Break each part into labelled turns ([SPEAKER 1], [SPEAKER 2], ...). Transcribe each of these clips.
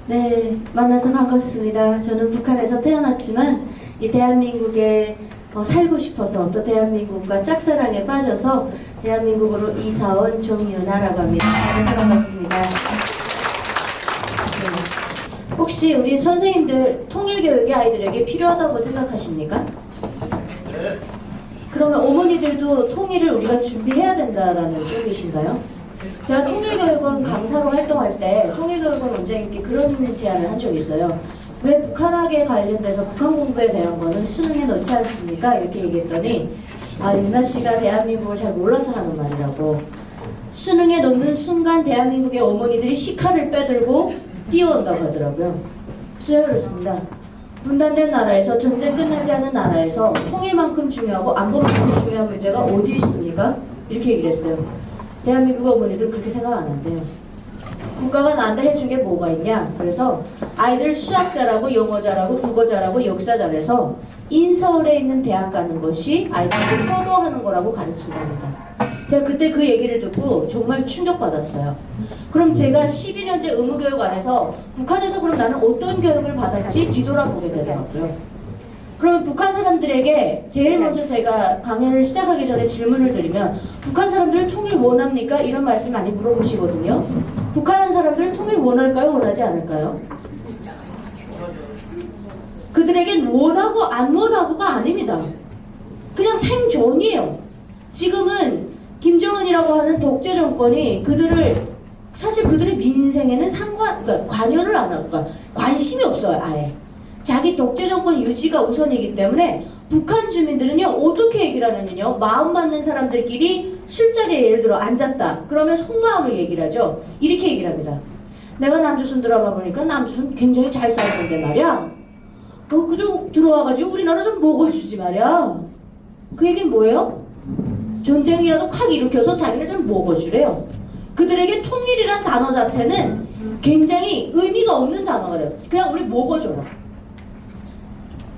[SPEAKER 1] 네, 만나서 반갑습니다. 저는 북한에서 태어났지만 이 대한민국에 살고 싶어서 또 대한민국과 짝사랑에 빠져서 대한민국으로 이사 온 정유나라고 합니다. 만나서 반갑습니다. 네. 혹시 우리 선생님들 통일교육이 아이들에게 필요하다고 생각하십니까?
[SPEAKER 2] 네.
[SPEAKER 1] 그러면 어머니들도 통일을 우리가 준비해야 된다라는 쪽이신가요? 제가 통일교육원 강사로 활동할 때 통일교육원 원장님께 그런 제안을 한 적이 있어요. 왜 북한학에 관련돼서 북한 공부에 대한 거는 수능에 넣지 않습니까? 이렇게 얘기했더니 유나 씨가 대한민국을 잘 몰라서 하는 말이라고. 수능에 넣는 순간 대한민국의 어머니들이 식칼을 빼들고 뛰어온다고 하더라고요. 그래서 그렇습니다. 분단된 나라에서, 전쟁 끝나지 않은 나라에서 통일만큼 중요하고 안보만큼 중요한 문제가 어디 있습니까? 이렇게 얘기를 했어요. 대한민국 어머니들 그렇게 생각 안 한대요. 국가가 나한테 해준 게 뭐가 있냐? 그래서 아이들 수학 잘하고 영어 잘하고 국어 잘하고 역사 잘해서 인서울에 있는 대학 가는 것이 아이들을 효도하는 거라고 가르친답니다. 제가 그때 그 얘기를 듣고 정말 충격받았어요. 그럼 제가 12년째 의무교육 안에서 북한에서 그럼 나는 어떤 교육을 받았지 뒤돌아보게 되더라고요. 그러면 북한 사람들에게 제일 먼저 제가 강연을 시작하기 전에 질문을 드리면 북한 사람들 통일 원합니까? 이런 말씀 많이 물어보시거든요. 북한 사람들은 통일 원할까요? 원하지 않을까요? 그들에겐 원하고 안 원하고가 아닙니다. 그냥 생존이에요. 지금은 김정은이라고 하는 독재 정권이 사실 그들의 민생에는 그러니까 관여를 안 하고, 그러니까 관심이 없어요, 아예. 자기 독재 정권 유지가 우선이기 때문에 북한 주민들은요, 어떻게 얘기를 하냐면요, 마음 맞는 사람들끼리 술자리에 예를 들어 앉았다. 그러면 속마음을 얘기를 하죠. 이렇게 얘기를 합니다. 내가 남조선 드라마 보니까 남조선 굉장히 잘 살던데 말이야. 그저 들어와가지고 우리나라 좀 먹어주지 말이야. 그 얘기는 뭐예요? 전쟁이라도 칵 일으켜서 자기를 좀 먹어주래요. 그들에게 통일이란 단어 자체는 굉장히 의미가 없는 단어가 돼요. 그냥 우리 먹어줘라.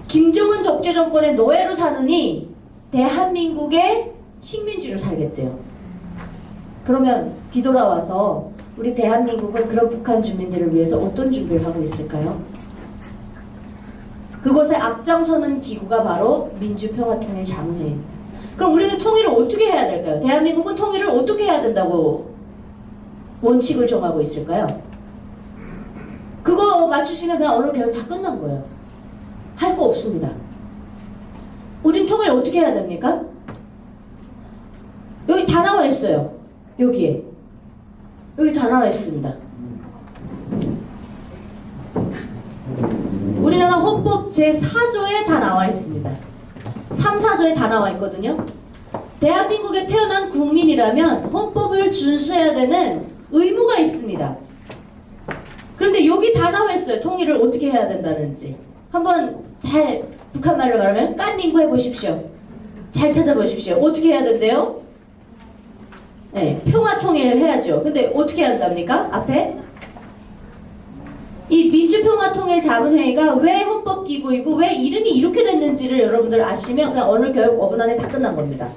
[SPEAKER 1] 김정은 독재 정권의 노예로 사느니 대한민국의 식민지로 살겠대요. 그러면 뒤돌아와서 우리 대한민국은 그런 북한 주민들을 위해서 어떤 준비를 하고 있을까요? 그것에 앞장서는 기구가 바로 민주평화통일자문회의입니다. 그럼 우리는 통일을 어떻게 해야 될까요? 대한민국은 통일을 어떻게 해야 된다고 원칙을 정하고 있을까요? 그거 맞추시면 그냥 오늘 교육 다 끝난 거예요. 할 거 없습니다. 우린 통일 어떻게 해야 됩니까? 여기 다 나와 있어요. 여기에. 여기 다 나와 있습니다. 우리나라 헌법 제4조에 다 나와 있습니다. 3, 4조에 다 나와 있거든요. 대한민국에 태어난 국민이라면 헌법을 준수해야 되는 의무가 있습니다. 그런데 여기 다 나와 있어요. 통일을 어떻게 해야 된다는지. 한번 잘 북한말로 말하면 깐닝구 해보십시오. 잘 찾아보십시오. 어떻게 해야 된대요? 네, 평화통일을 해야죠. 근데 어떻게 한답니까? 앞에 이 민주평화통일자문회의가 왜 헌법기구이고 왜 이름이 이렇게 됐는지를 여러분들 아시면 그냥 오늘 교육 5분 안에 다 끝난 겁니다.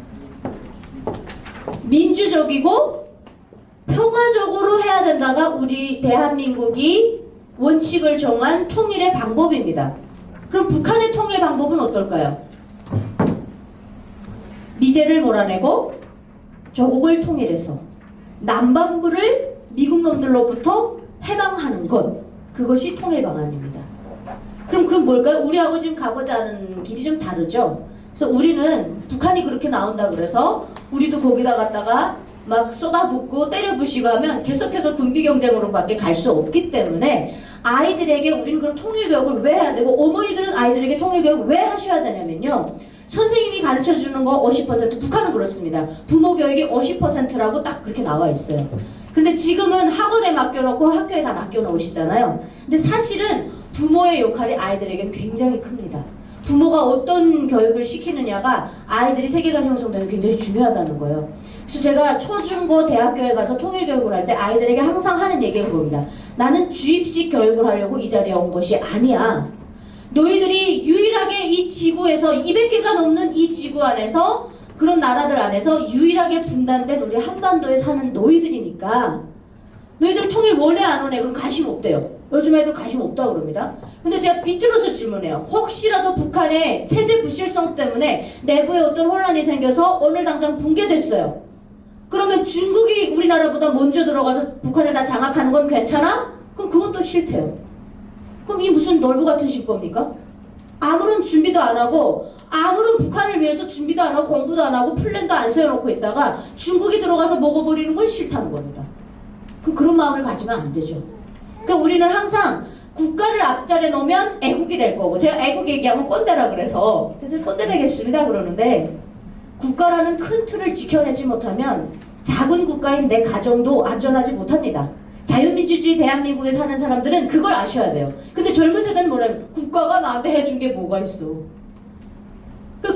[SPEAKER 1] 민주적이고 평화적으로 해야 된다가 우리 대한민국이 원칙을 정한 통일의 방법입니다. 그럼 북한의 통일 방법은 어떨까요? 미제를 몰아내고 조국을 통일해서 남반부를 미국 놈들로부터 해방하는 것, 그것이 통일 방안입니다. 그럼 그건 뭘까요? 우리하고 지금 가고자 하는 길이 좀 다르죠? 그래서 우리는 북한이 그렇게 나온다 그래서 우리도 거기다 갔다가 막 쏟아붓고 때려부시고 하면 계속해서 군비경쟁으로밖에 갈 수 없기 때문에 아이들에게 우리는 그럼 통일교육을 왜 해야 되고 어머니들은 아이들에게 통일교육을 왜 하셔야 되냐면요, 선생님이 가르쳐주는 거 50%, 북한은 그렇습니다. 부모 교육이 50%라고 딱 그렇게 나와 있어요. 근데 지금은 학원에 맡겨놓고 학교에 다 맡겨놓으시잖아요. 근데 사실은 부모의 역할이 아이들에게는 굉장히 큽니다. 부모가 어떤 교육을 시키느냐가 아이들이 세계관 형성되는 굉장히 중요하다는 거예요. 그래서 제가 초중고 대학교에 가서 통일교육을 할 때 아이들에게 항상 하는 얘기가 그겁니다. 나는 주입식 교육을 하려고 이 자리에 온 것이 아니야. 너희들이 유일하게 이 지구에서 200개가 넘는 이 지구 안에서 그런 나라들 안에서 유일하게 분단된 우리 한반도에 사는 너희들이니까 너희들 통일 원해 안 원해? 그럼 관심 없대요. 요즘 애들 관심 없다 그럽니다. 근데 제가 비틀어서 질문해요. 혹시라도 북한의 체제 불실성 때문에 내부에 어떤 혼란이 생겨서 오늘 당장 붕괴됐어요. 그러면 중국이 우리나라보다 먼저 들어가서 북한을 다 장악하는 건 괜찮아? 그럼 그건 또 싫대요. 그럼 이 무슨 널브 같은 신법입니까? 아무런 준비도 안 하고 아무런 북한을 위해서 준비도 안 하고 공부도 안 하고 플랜도 안 세워놓고 있다가 중국이 들어가서 먹어버리는 건 싫다는 겁니다. 그럼 그런 마음을 가지면 안 되죠. 그러니까 우리는 항상 국가를 앞자리에 놓으면 애국이 될 거고, 제가 애국 얘기하면 꼰대라 그래서 꼰대 되겠습니다 그러는데, 국가라는 큰 틀을 지켜내지 못하면 작은 국가인 내 가정도 안전하지 못합니다. 자유민주주의 대한민국에 사는 사람들은 그걸 아셔야 돼요. 근데 젊은 세대는 뭐냐면 국가가 나한테 해준 게 뭐가 있어.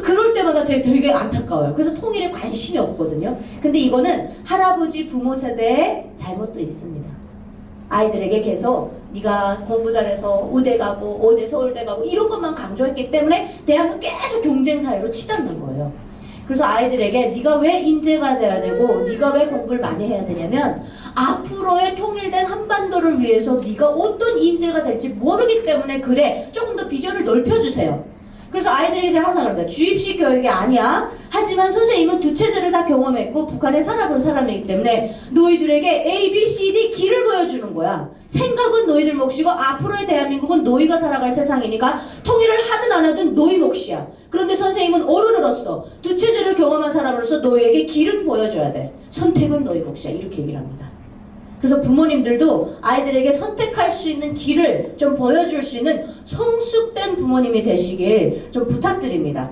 [SPEAKER 1] 그럴 때마다 제가 되게 안타까워요. 그래서 통일에 관심이 없거든요. 근데 이거는 할아버지 부모 세대의 잘못도 있습니다. 아이들에게 계속 네가 공부 잘해서 의대 가고 어디 서울대 가고 이런 것만 강조했기 때문에 대한민국 계속 경쟁 사회로 치닫는 거예요. 그래서 아이들에게 네가 왜 인재가 돼야 되고 네가 왜 공부를 많이 해야 되냐면 앞으로의 통일된 한반도를 위해서 네가 어떤 인재가 될지 모르기 때문에 그래, 조금 더 비전을 넓혀주세요. 그래서 아이들에게 제가 항상 그럽니다. 주입식 교육이 아니야. 하지만 선생님은 두 체제를 다 경험했고 북한에 살아본 사람이기 때문에 너희들에게 A, B, C, D 길을 보여주는 거야. 생각은 너희들 몫이고 앞으로의 대한민국은 너희가 살아갈 세상이니까 통일을 하든 안 하든 너희 몫이야. 그런데 선생님은 어른으로서 두 체제를 경험한 사람으로서 너희에게 길은 보여줘야 돼. 선택은 너희 몫이야. 이렇게 얘기를 합니다. 그래서 부모님들도 아이들에게 선택할 수 있는 길을 좀 보여줄 수 있는 성숙된 부모님이 되시길 좀 부탁드립니다.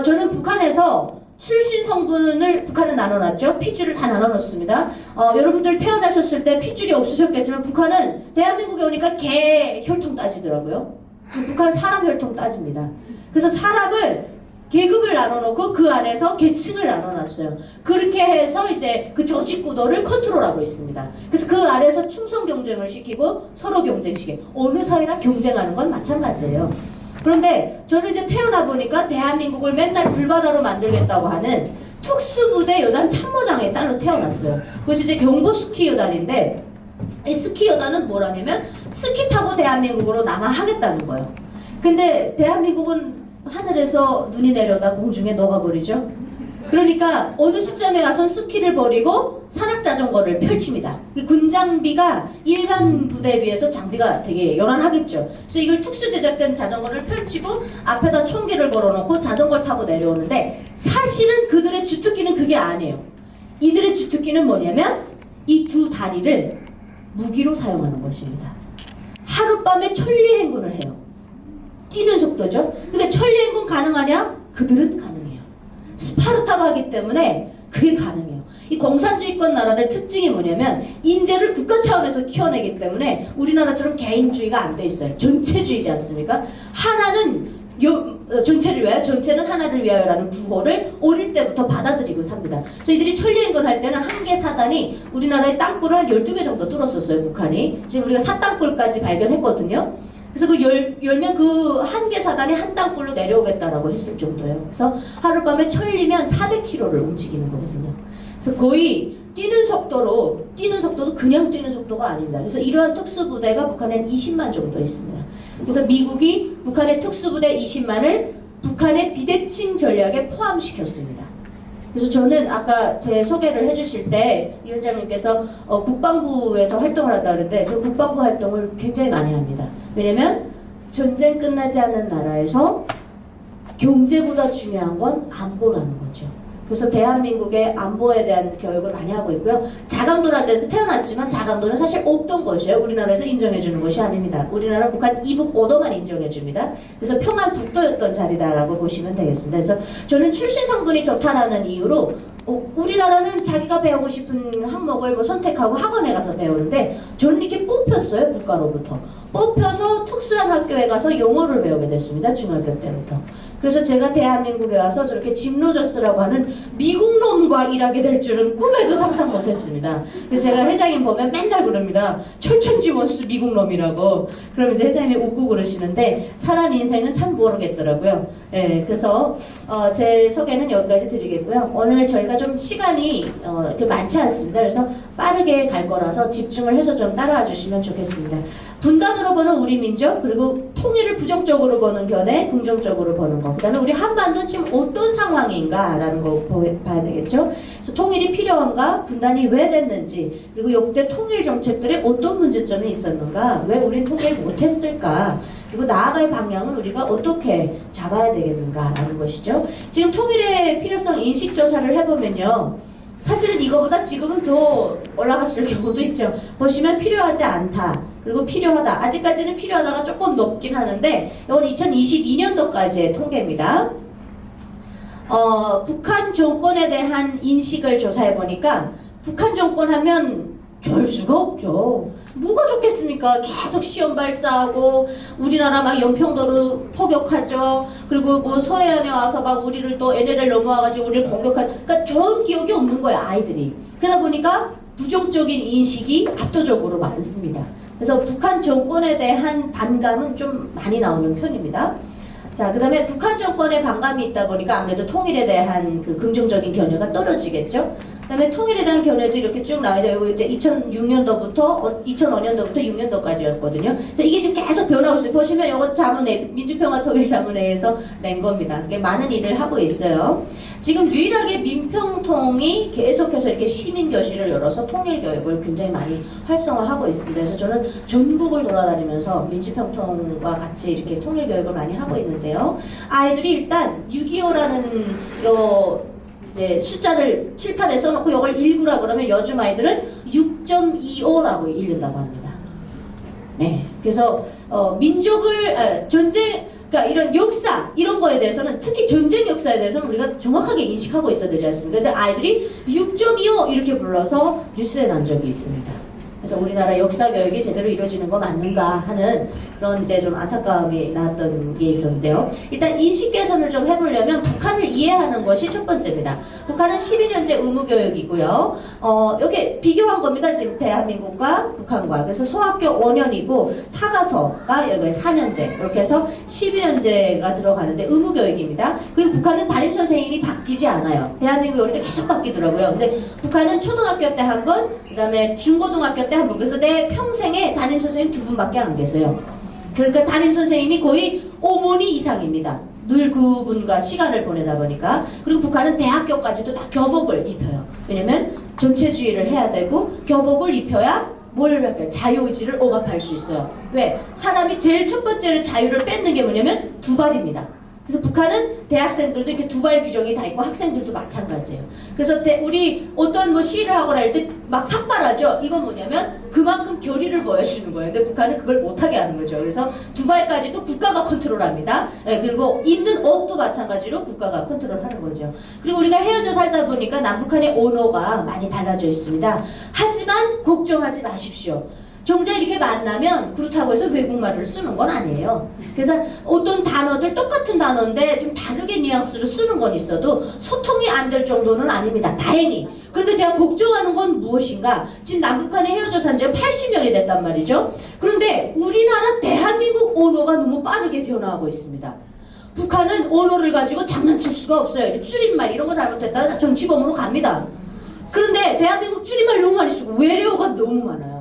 [SPEAKER 1] 저는 북한에서 출신 성분을 북한은 나눠놨죠. 핏줄을 다 나눠놓습니다. 여러분들 태어나셨을 때 핏줄이 없으셨겠지만 북한은 대한민국에 오니까 개 혈통 따지더라고요. 북한 사람 혈통 따집니다. 그래서 사람을 계급을 나눠놓고 그 안에서 계층을 나눠놨어요. 그렇게 해서 이제 그 조직 구도를 컨트롤하고 있습니다. 그래서 그 안에서 충성 경쟁을 시키고 서로 경쟁시켜. 어느 사회나 경쟁하는 건 마찬가지예요. 그런데 저는 이제 태어나 보니까 대한민국을 맨날 불바다로 만들겠다고 하는 특수부대 여단 참모장의 딸로 태어났어요. 그것이 이제 경보 스키 여단인데 이 스키 여단은 뭐라냐면 스키 타고 대한민국으로 남하하겠다는 거예요. 근데 대한민국은 하늘에서 눈이 내려다 공중에 녹아버리죠. 그러니까 어느 시점에 와선 스키를 버리고 산악자전거를 펼칩니다. 군장비가 일반 부대에 비해서 장비가 되게 요란하겠죠. 그래서 이걸 특수 제작된 자전거를 펼치고 앞에다 총기를 걸어놓고 자전거를 타고 내려오는데 사실은 그들의 주특기는 그게 아니에요. 이들의 주특기는 뭐냐면 이 두 다리를 무기로 사용하는 것입니다. 하룻밤에 천리행군을 해요. 뛰는 속도죠. 근데 천리행군 가능하냐? 그들은 가능해요. 스파르타로 하기 때문에 그게 가능해요. 이 공산주의권 나라들 특징이 뭐냐면 인재를 국가 차원에서 키워내기 때문에 우리나라처럼 개인주의가 안 돼 있어요. 전체주의지 않습니까? 하나는 전체를 위하여, 전체는 하나를 위하여라는 구호를 어릴 때부터 받아들이고 삽니다. 저희들이 천리행군 할 때는 한 개 사단이 우리나라의 땅굴을 한 12개 정도 뚫었었어요. 북한이. 지금 우리가 사땅굴까지 발견했거든요. 그래서 열면 그 한 개 사단이 한 땅굴로 내려오겠다라고 했을 정도예요. 그래서 하룻밤에 천리면 400km를 움직이는 거거든요. 그래서 거의 뛰는 속도도 그냥 뛰는 속도가 아닙니다. 그래서 이러한 특수부대가 북한엔 20만 정도 있습니다. 그래서 미국이 북한의 특수부대 20만을 북한의 비대칭 전략에 포함시켰습니다. 그래서 저는 아까 제 소개를 해주실 때 위원장님께서 국방부에서 활동을 한다 그랬는데 저 국방부 활동을 굉장히 많이 합니다. 왜냐면 전쟁 끝나지 않는 나라에서 경제보다 중요한 건 안보라는 거죠. 그래서 대한민국의 안보에 대한 교육을 많이 하고 있고요. 자강도라는 데서 태어났지만 자강도는 사실 없던 것이에요. 우리나라에서 인정해주는 것이 아닙니다. 우리나라는 북한 이북 오도만 인정해줍니다. 그래서 평안 북도였던 자리다라고 보시면 되겠습니다. 그래서 저는 출신 성분이 좋다라는 이유로 우리나라는 자기가 배우고 싶은 항목을 뭐 선택하고 학원에 가서 배우는데 저는 이렇게 뽑혔어요. 국가로부터. 뽑혀서 특수한 학교에 가서 영어를 배우게 됐습니다. 중학교 때부터. 그래서 제가 대한민국에 와서 저렇게 짐로저스라고 하는 미국 놈과 일하게 될 줄은 꿈에도 상상 못했습니다. 그래서 제가 회장님 보면 맨날 그럽니다. 철천지원수 미국 놈이라고. 그럼 이제 회장님이 웃고 그러시는데 사람 인생은 참 모르겠더라고요. 예, 그래서 제 소개는 여기까지 드리겠고요. 오늘 저희가 좀 시간이 이렇게 많지 않습니다. 그래서 빠르게 갈 거라서 집중을 해서 좀 따라와 주시면 좋겠습니다. 분단으로 보는 우리 민족, 그리고 통일을 부정적으로 보는 견해, 긍정적으로 보는 거. 그 다음에 우리 한반도는 지금 어떤 상황인가라는 거 봐야 되겠죠. 그래서 통일이 필요한가, 분단이 왜 됐는지, 그리고 역대 통일 정책들에 어떤 문제점이 있었는가, 왜 우린 통일 못했을까, 그리고 나아갈 방향은 우리가 어떻게 잡아야 되겠는가라는 것이죠. 지금 통일의 필요성 인식조사를 해보면요. 사실은 이거보다 지금은 더 올라갔을 경우도 있죠. 보시면 필요하지 않다. 그리고 필요하다. 아직까지는 필요하다가 조금 높긴 하는데 이건 2022년도까지의 통계입니다. 북한 정권에 대한 인식을 조사해보니까 북한 정권 하면 좋을 수가 없죠. 뭐가 좋겠습니까? 계속 시험 발사하고 우리나라 막 연평도로 포격하죠. 그리고 뭐 서해안에 와서 막 우리를 또 NLL 넘어와가지고 우리를 공격하죠. 그러니까 좋은 기억이 없는 거예요, 아이들이. 그러다 보니까 부정적인 인식이 압도적으로 많습니다. 그래서 북한 정권에 대한 반감은 좀 많이 나오는 편입니다. 자, 그 다음에 북한 정권에 반감이 있다 보니까 아무래도 통일에 대한 그 긍정적인 견해가 떨어지겠죠. 그 다음에 통일에 대한 견해도 이렇게 쭉 나와야 돼요. 이제 2006년도부터 2005년도부터 6년도까지였거든요. 그래서 이게 지금 계속 변하고 있어요. 보시면 이거 자문회, 민주평화통일자문회에서 낸 겁니다. 이게 많은 일을 하고 있어요. 지금 유일하게 민평통이 계속해서 이렇게 시민교실을 열어서 통일교육을 굉장히 많이 활성화하고 있습니다. 그래서 저는 전국을 돌아다니면서 민주평통과 같이 이렇게 통일교육을 많이 하고 있는데요. 아이들이 일단 625라는 이제 숫자를 칠판에 써놓고 이걸 읽으라 그러면 요즘 아이들은 6.25라고 읽는다고 합니다. 네, 그래서 전쟁, 그러니까 이런 역사 이런 거에 대해서는 특히 전쟁 역사에 대해서는 우리가 정확하게 인식하고 있어야 되지 않습니까? 근데 아이들이 6.25 이렇게 불러서 뉴스에 난 적이 있습니다. 그래서 우리나라 역사 교육이 제대로 이루어지는 거 맞는가 하는 그런 이제 좀 안타까움이 나왔던 게 있었는데요. 일단 인식 개선을 좀 해보려면 북한을 이해하는 것이 첫 번째입니다. 북한은 12년제 의무교육이고요. 이렇게 비교한 겁니다. 지금 대한민국과 북한과. 그래서 소학교 5년이고 타가서가 여기 4년제 이렇게 해서 12년제가 들어가는데 의무교육입니다. 그리고 북한은 담임 선생님이 바뀌지 않아요. 대한민국이 올 때 계속 바뀌더라고요. 근데 북한은 초등학교 때 한 번, 그 다음에 중고등학교 때 한 번. 그래서 내 평생에 담임 선생님 2분밖에 안 계세요. 그러니까 담임 선생님이 거의 어머니 이상입니다. 늘 그분과 시간을 보내다 보니까. 그리고 북한은 대학교까지도 다 교복을 입혀요. 왜냐면 전체주의를 해야 되고 교복을 입혀야 뭘 할까요? 자유의지를 억압할 수 있어요. 왜? 사람이 제일 첫 번째로 자유를 뺏는 게 뭐냐면 두 발입니다. 그래서 북한은 대학생들도 이렇게 두발 규정이 다 있고 학생들도 마찬가지예요. 그래서 우리 어떤 뭐 시위를 하거나 할 때 막 삭발하죠. 이건 뭐냐면 그만큼 결의를 보여주는 거예요. 근데 북한은 그걸 못하게 하는 거죠. 그래서 두발까지도 국가가 컨트롤합니다. 네, 그리고 입는 옷도 마찬가지로 국가가 컨트롤하는 거죠. 그리고 우리가 헤어져 살다 보니까 남북한의 언어가 많이 달라져 있습니다. 하지만 걱정하지 마십시오. 정작 이렇게 만나면 그렇다고 해서 외국말을 쓰는 건 아니에요. 그래서 어떤 단어들 똑같은 단어인데 좀 다르게 뉘앙스로 쓰는 건 있어도 소통이 안 될 정도는 아닙니다. 다행히. 그런데 제가 걱정하는 건 무엇인가? 지금 남북한이 헤어져 산 지가 80년이 됐단 말이죠. 그런데 우리나라 대한민국 언어가 너무 빠르게 변화하고 있습니다. 북한은 언어를 가지고 장난칠 수가 없어요. 이렇게 줄임말 이런 거 잘못했다 정치범으로 갑니다. 그런데 대한민국 줄임말 너무 많이 쓰고 외래어가 너무 많아요.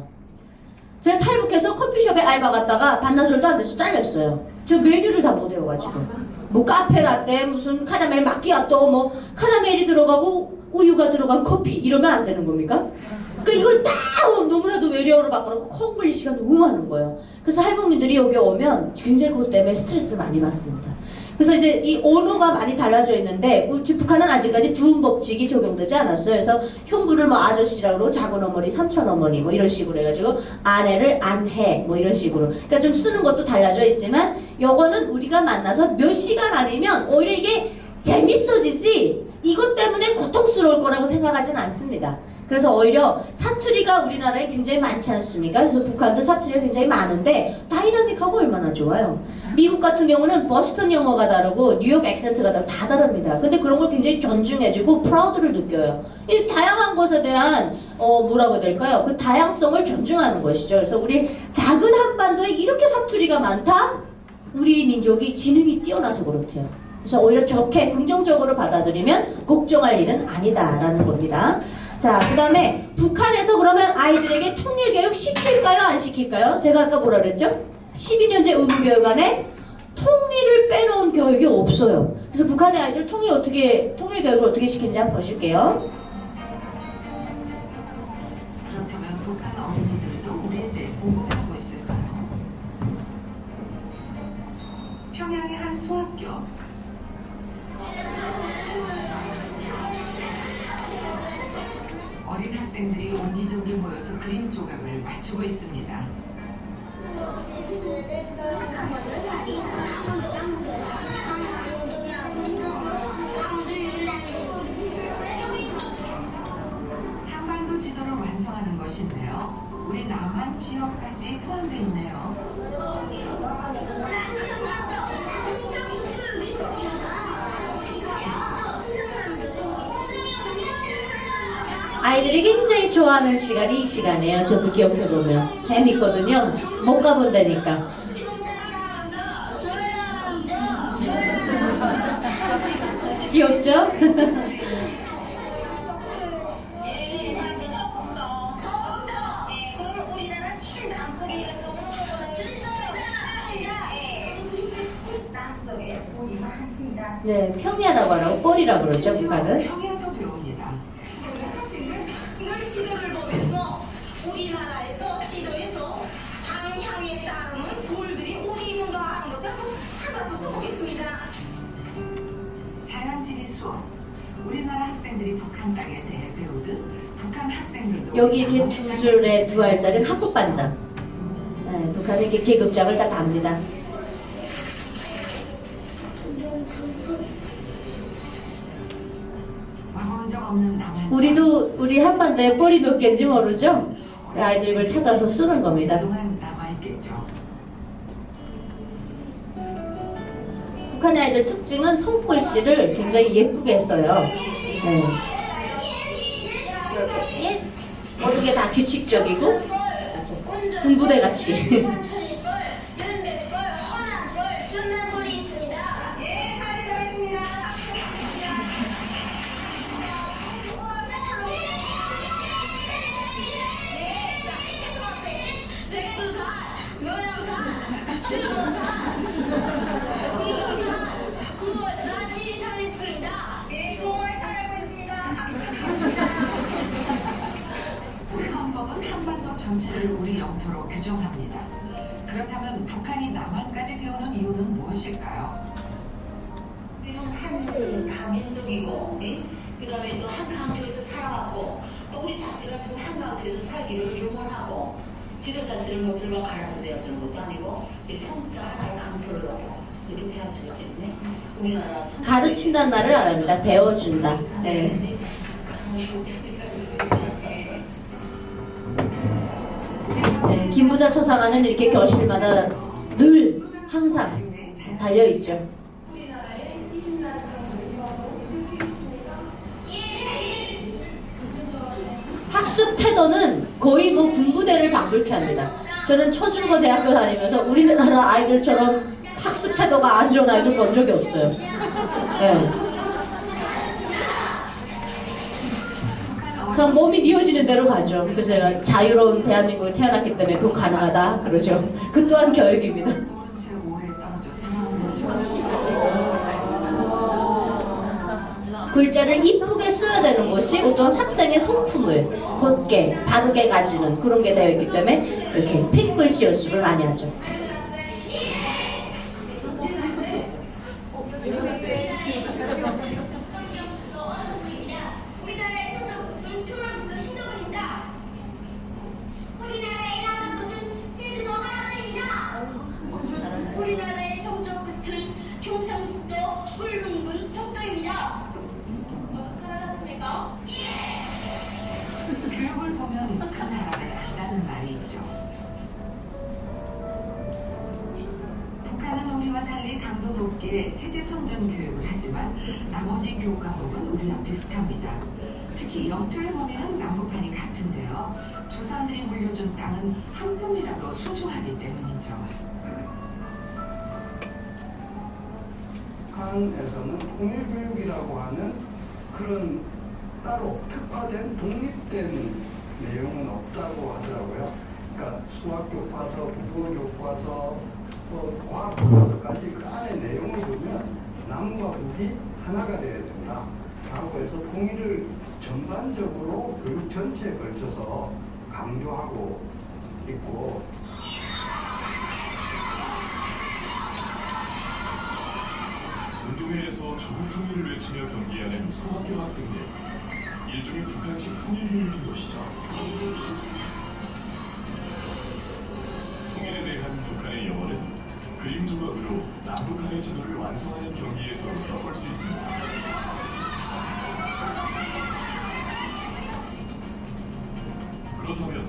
[SPEAKER 1] 제가 탈북해서 커피숍에 알바 갔다가 반나절도 안 돼서 잘렸어요. 저 메뉴를 다 못 외워가지고. 뭐 카페라떼, 무슨 카라멜 마키아토, 뭐 카라멜이 들어가고 우유가 들어간 커피 이러면 안 되는 겁니까? 그러니까 이걸 다 너무나도 외래어로 바꿔놓고 콩 물릴 시간 너무 많은 거예요. 그래서 할머니들이 여기 오면 굉장히 그것 때문에 스트레스를 많이 받습니다. 그래서 이제 이 언어가 많이 달라져 있는데 북한은 아직까지 두음 법칙이 적용되지 않았어요. 그래서 흉부를 뭐 아저씨라고 그러고 작은 어머니, 삼촌 어머니 뭐 이런 식으로 해가지고 아내를 안해 뭐 이런 식으로. 그러니까 좀 쓰는 것도 달라져 있지만 요거는 우리가 만나서 몇 시간 아니면 오히려 이게 재밌어지지 이것 때문에 고통스러울 거라고 생각하지는 않습니다. 그래서 오히려 사투리가 우리나라에 굉장히 많지 않습니까? 그래서 북한도 사투리가 굉장히 많은데 다이나믹하고 얼마나 좋아요. 미국 같은 경우는 버스턴 영어가 다르고 뉴욕 액센트가 다 다릅니다. 근데 그런 걸 굉장히 존중해주고 프라우드를 느껴요. 이 다양한 것에 대한 뭐라고 해야 될까요? 그 다양성을 존중하는 것이죠. 그래서 우리 작은 한반도에 이렇게 사투리가 많다? 우리 민족이 지능이 뛰어나서 그렇대요. 그래서 오히려 좋게 긍정적으로 받아들이면 걱정할 일은 아니다라는 겁니다. 자, 그 다음에 북한에서 그러면 아이들에게 통일교육 시킬까요? 안 시킬까요? 제가 아까 뭐라 그랬죠? 12년제 의무교육 안에 통일을 빼놓은 교육이 없어요. 그래서 북한의 아이들 통일교육을 어떻게 시키는지 한번 보실게요.
[SPEAKER 2] 그렇다면 북한 어린이들도 내내 공부하고 있을까요? 평양의 한 소학교. 어린 학생들이 옹기종기 모여서 그림 조각을 맞추고 있습니다. 한반도 지도를 완성하는 것인데요. 우리 남한 지역까지 포함되어 있네요.
[SPEAKER 1] 아이들이 굉장히 좋아하는 시간이 이 시간이에요. 저도 기억해보면 재밌거든요. 못 가본다니까. 귀엽죠? 네, 평야라고 하라고 뻘이라고 그러죠, 북한은.
[SPEAKER 2] 평야도 배웁니다.
[SPEAKER 3] 이걸 지도를 보면서 우리나라에서 지도에서 방향에 따르는 돌들이 어디 있는가 하는 것을 한번 찾아서 써보겠습니다.
[SPEAKER 2] 자연지리 수업. 우리나라 학생들이 북한 땅에 대해 배우듯 북한 학생들도
[SPEAKER 1] 여기 이렇게 두 줄에 두 알짜리는 학급 반장. 네, 북한은 이렇게 계급장을 다 답니다.
[SPEAKER 2] 와본 적 없는 남한.
[SPEAKER 1] 우리 한반도에 뻘이 몇 개인지 모르죠? 아이들 이걸 찾아서 쓰는 겁니다.
[SPEAKER 2] 그동안 남아있겠죠.
[SPEAKER 1] 북한의 아이들 특징은 손글씨를 굉장히 예쁘게 써요. 네. 이렇게 모든 게 다 규칙적이고 이렇게 군부대 같이.
[SPEAKER 2] 우리 헌법은 한반도 전체를 우리 영토로 규정합니다. 그렇다면 북한이 남한까지 배우는 이유는 무엇일까요?
[SPEAKER 3] 우리는 한 다민족이고, 그 다음에 또 한 강토에서 살아왔고, 또 우리 자체가 지금 한 강토에서 살기를 용언하고, 지도 자체를 뭐 절반 갈라서 배워주는 것도 아니고, 평자 하나의 강토를 놓고 이렇게 배워주기 때문에 우리나라
[SPEAKER 1] 가르친다는 말을 안 합니다. 배워준다. 네. 네, 김부자초상화는 이렇게 교실마다 늘 항상 달려있죠. 학습 태도는 거의 뭐 군부대를 방불케 합니다. 저는 초중고 대학교 다니면서 우리나라 아이들처럼 학습 태도가 안 좋은 아이들 본 적이 없어요. 네. 그냥 몸이 뉘어지는 대로 가죠. 그래서 제가 자유로운 대한민국에 태어났기 때문에 그거 가능하다 그러죠. 그 또한 교육입니다.
[SPEAKER 2] 채 오래 떨어져 살아온 거죠.
[SPEAKER 1] 글자를 이쁘게 써야 되는 것이 어떤 학생의 성품을 곧게 바르게 가지는 그런 게 되어 있기 때문에 이렇게 핏글씨 연습을 많이 하죠.
[SPEAKER 3] 우리나라의 동쪽 끝은 경상북도 울릉군 독도입니다. 살아났습니까?
[SPEAKER 2] 교육을 보면 그 나라를 안다는 말이 있죠. 북한은 우리와 달리 강도 높게 체제 선전 교육을 하지만 나머지 교육 과목은 우리와 비슷합니다. 특히 영토의 범위는 남북한이 같은데요. 조상들이 물려준 땅은 한 뼘이라도 소중하기 때문이죠.
[SPEAKER 4] 북한에서는 통일교육이라고 하는 그런 따로 특화된 독립된 내용은 없다고 하더라고요. 그러니까 수학 교과서, 국어 교과서, 과학 교과서까지 그 안에 내용을 보면 남과 북이 하나가 되어야 된다. 라고 해서 통일을 전반적으로 교육 전체에 걸쳐서 강조하고 있고,
[SPEAKER 5] 운동회에서 조국 통일을 외치며 경기하는 소학교 학생들, 일종의 북한식 통일 교육인 것이죠. 통일에 대한 북한의 영어는 그림 조각으로 남북한의 지도를 완성하는 경기에서 엿볼 수 있습니다. 그렇다면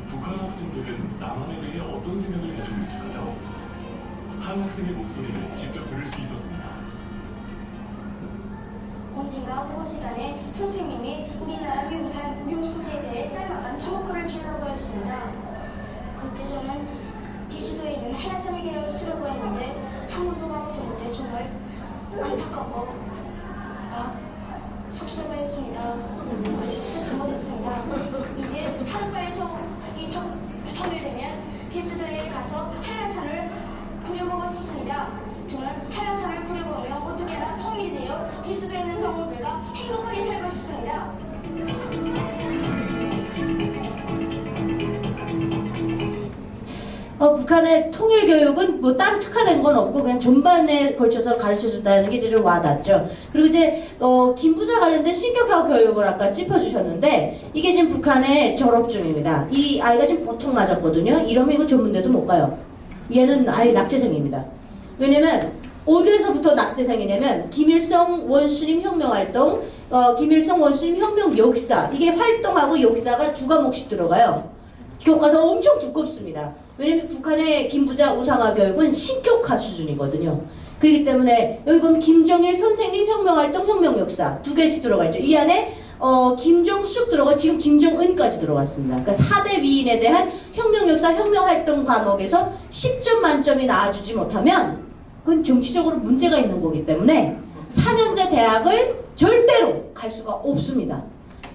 [SPEAKER 5] 북한 학생들은 남한에 대해 어떤 생각을 가지고 있을까요? 한 학생의 목소리를 직접 들을 수 있었습니다.
[SPEAKER 6] 언젠가 국어 시간에 선생님이 우리나라 미국 신체에 대해 딸마다 토목글을 주려고 했습니다. 그때 저는 제주도에 있는 한라산에 대해 쓰려고 했는데 한 번도 가보지 못해 정말 안타깝고 속상했습니다. 그래서 슬퍼했습니다. 이제 하루빨리 이 통일되면 제주도에 가서 한라산을 구려보고 싶습니다. 저는 한라산을 구려보며 어떻게나 통일이 되어 제주도에 있는 성우들과 행복하게 살고 싶습니다.
[SPEAKER 1] 북한의 통일 교육은 뭐 따로 특화된 건 없고 그냥 전반에 걸쳐서 가르쳐준다는 게 이제 좀 와닿죠. 그리고 이제 김부자 관련된 신격화 교육을 아까 짚어주셨는데 이게 지금 북한의 졸업 중입니다. 이 아이가 지금 보통 맞았거든요. 이러면 이거 전문대도 못 가요. 얘는 아예 낙제생입니다. 왜냐면 어디에서부터 낙제생이냐면 김일성 원수님 혁명활동, 김일성 원수님 혁명 역사, 이게 활동하고 역사가 두 과목씩 들어가요. 교과서 엄청 두껍습니다. 왜냐면 북한의 김부자 우상화 교육은 신격화 수준이거든요. 그렇기 때문에 여기 보면 김정일 선생님 혁명활동 혁명역사 두 개씩 들어가 있죠. 이 안에 김정숙 들어가 지금 김정은까지 들어갔습니다. 그러니까 4대 위인에 대한 혁명역사 혁명활동 과목에서 10점 만점이 나와주지 못하면 그건 정치적으로 문제가 있는 거기 때문에 4년제 대학을 절대로 갈 수가 없습니다.